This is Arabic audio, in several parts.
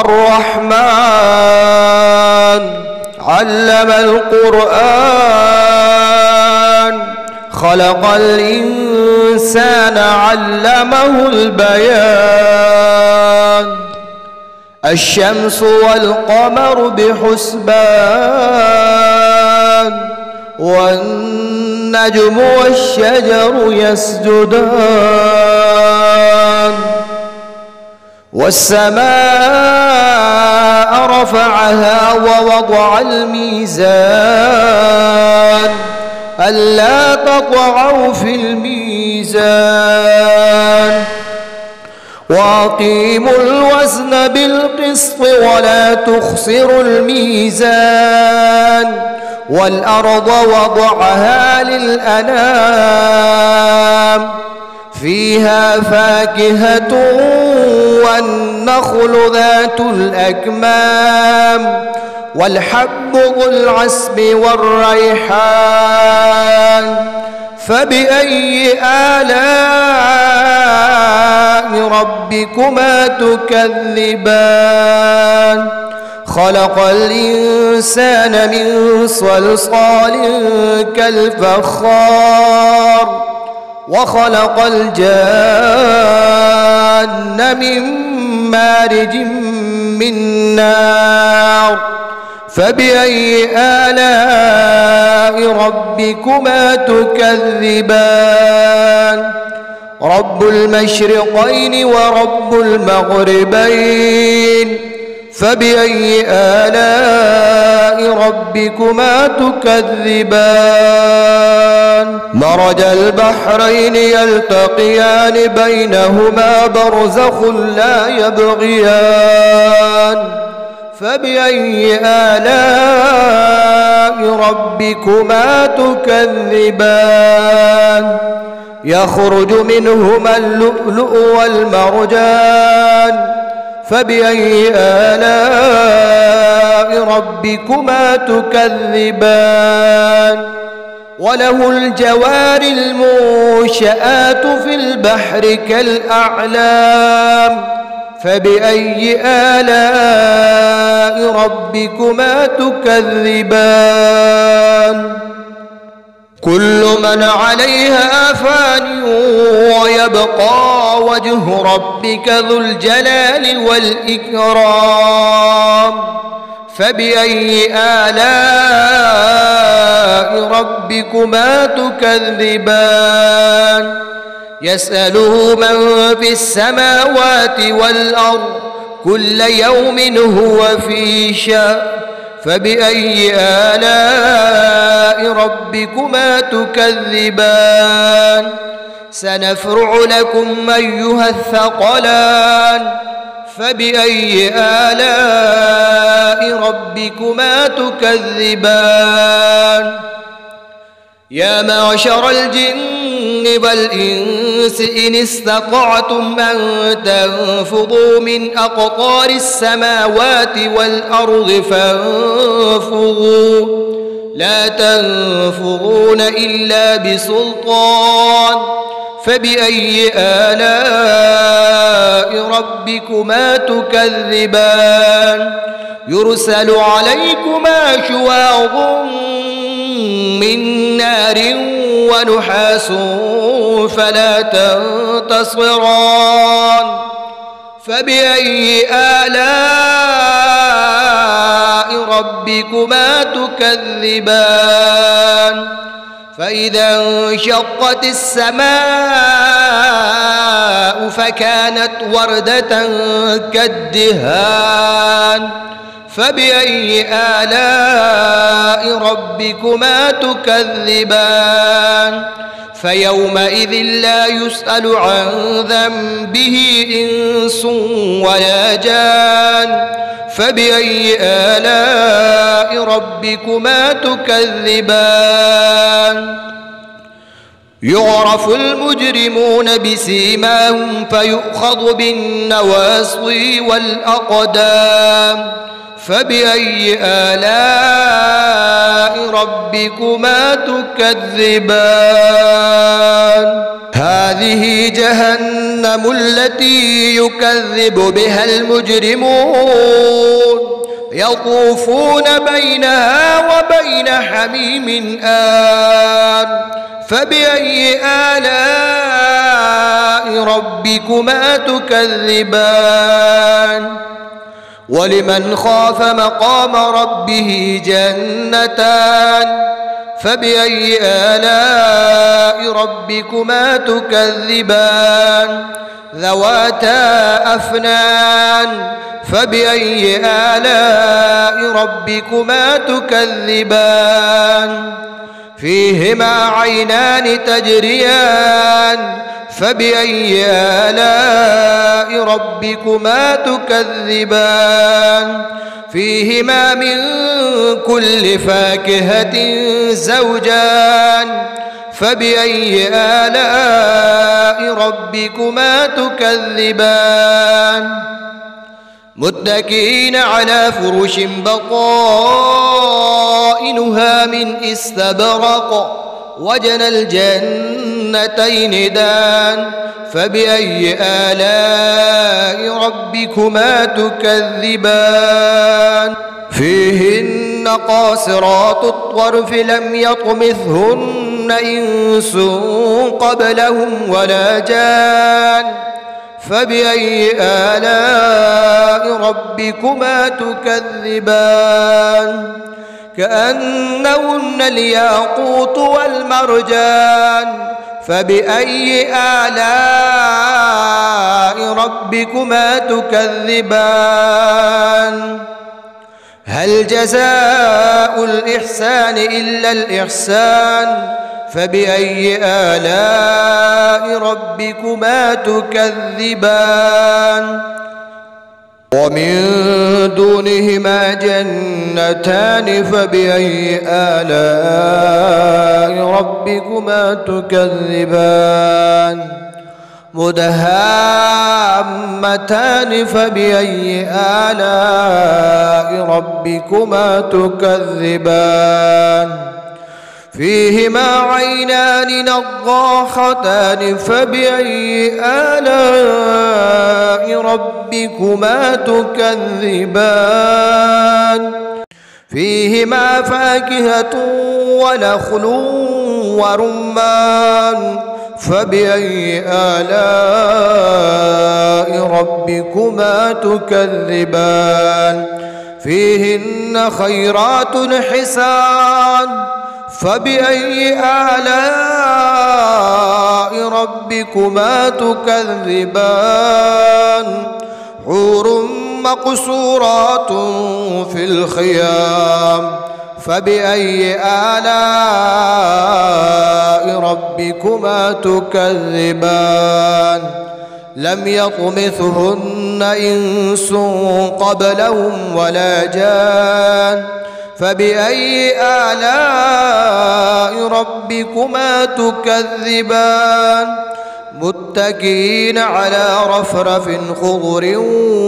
الرحمن علم القرآن خلق الإنسان علمه البيان الشمس والقمر بحسبان والنجم والشجر يسجدان والسماء رفعها ووضع الميزان ألا تطغوا في الميزان وأقيموا الوزن بالقسط ولا تخسروا الميزان والأرض وضعها للأنام فيها فاكهة والنخل ذات الأكمام والحب ذو العصف والريحان فبأي آلاء ربكما تكذبان خلق الإنسان من صلصال كالفخار وخلق الجان من مارج من نار فبأي آلاء ربكما تكذبان رب المشرقين ورب المغربين فبأي آلاء ربكما تكذبان مرج البحرين يلتقيان بينهما برزخ لا يبغيان فبأي آلاء ربكما تكذبان يخرج منهما اللؤلؤ والمرجان فبأي آلاء ربكما تكذبان وله الجوار المنشآت في البحر كالأعلام فبأي آلاء ربكما تكذبان كل من عليها فان ويبقى وجه ربك ذو الجلال والإكرام فبأي آلاء ربكما تكذبان يسأله من في السماوات والأرض كل يوم هو في شأن فبأي آلاء ربكما تكذبان سنفرغ لكم أيها الثقلان فبأي آلاء ربكما تكذبان يا معشر الجن والإنس إن استطعتم أن تنفضوا من أقطار السماوات والأرض فانفضوا لا تنفضون إلا بسلطان فبأي آلاء ربكما تكذبان يرسل عليكما شواظ من نار ونحاس فلا تنتصران فبأي آلاء ربكما تكذبان فإذا انشقت السماء فكانت وردة كالدهان فبأي آلاء ربكما تكذبان فيومئذ لا يسأل عن ذنبه إنس ولا جان فبأي آلاء ربكما تكذبان يعرف المجرمون بسيماهم فيؤخذ بالنواصي والأقدام فبأي آلاء ربكما تكذبان هذه جهنم التي يكذب بها المجرمون يطوفون بينها وبين حميم آن فبأي آلاء ربكما تكذبان ولمن خاف مقام ربه جنتان فبأي آلاء ربكما تكذبان ذواتا أفنان فبأي آلاء ربكما تكذبان فيهما عينان تجريان فبأي آلاء ربكما تكذبان فيهما من كل فاكهة زوجان فبأي آلاء ربكما تكذبان متكئين على فرش بطائنها من استبرق وجنى الجنتين دان فبأي آلاء ربكما تكذبان فيهن قاصرات الطرف لم يطمثهن إنس قبلهم ولا جان فبأي آلاء ربكما تكذبان كأنهن الياقوت والمرجان فبأي آلاء ربكما تكذبان هل جزاء الإحسان إلا الإحسان فبأي آلاء ربكما تكذبان ومن دونهما جنتان فبأي آلاء ربكما تكذبان مدهامتان فبأي آلاء ربكما تكذبان فيهما عينان نضاختان فبأي آلاء ربكما تكذبان فيهما فاكهة ونخل ورمان فبأي آلاء ربكما تكذبان فيهن خيرات حسان فبأي آلاء ربكما تكذبان حور مقصورات في الخيام فبأي آلاء ربكما تكذبان لم يطمثهن إنس قبلهم ولا جان فبأي آلاء ربكما تكذبان متكئين على رفرف خضر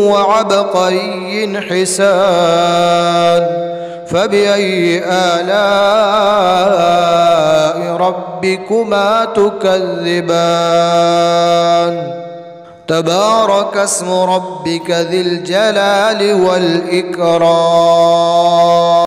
وعبقري حسان فبأي آلاء ربكما تكذبان تبارك اسم ربك ذي الجلال والإكرام.